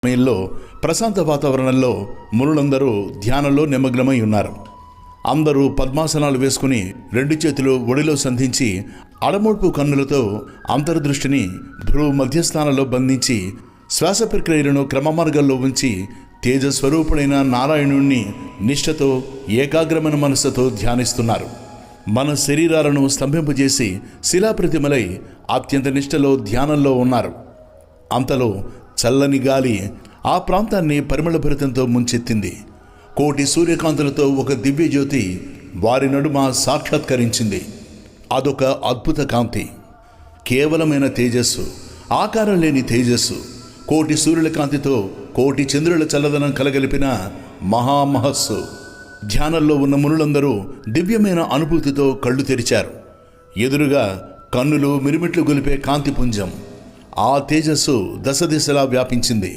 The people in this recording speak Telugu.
సమయంలో ప్రశాంత వాతావరణంలో మునులందరూ ధ్యానంలో నిమగ్నమై ఉన్నారు. అందరూ పద్మాసనాలు వేసుకుని రెండు చేతులు ఒడిలో సంధించి అడమోడ్పు కన్నులతో అంతర్దృష్టిని భ్రూ మధ్యస్థానంలో బంధించి శ్వాస ప్రక్రియలను క్రమమార్గంలో ఉంచి తేజస్వరూపుడైన నారాయణుణ్ణి నిష్ఠతో ఏకాగ్రమైన మనస్సుతో ధ్యానిస్తున్నారు. మన శరీరాలను స్తంభింపజేసి శిలాప్రతిమలై అత్యంత నిష్ఠలో ధ్యానంలో ఉన్నారు. అంతలో చల్లని గాలి ఆ ప్రాంతాన్ని పరిమళభరితంతో ముంచెత్తింది. కోటి సూర్యకాంతులతో ఒక దివ్యజ్యోతి వారి నడుమ సాక్షాత్కరించింది. అదొక అద్భుత కాంతి, కేవలమైన తేజస్సు, ఆకారం లేని తేజస్సు. కోటి సూర్యుల కాంతితో కోటి చంద్రుల చల్లదనం కలగలిపిన మహామహస్సు. ధ్యానంలో ఉన్న మునులందరూ దివ్యమైన అనుభూతితో కళ్ళు తెరిచారు. ఎదురుగా కన్నులు మిరుమిట్లు గొలిపే కాంతిపుంజం. ఆ తేజస్సు దశ దిశలా వ్యాపించింది.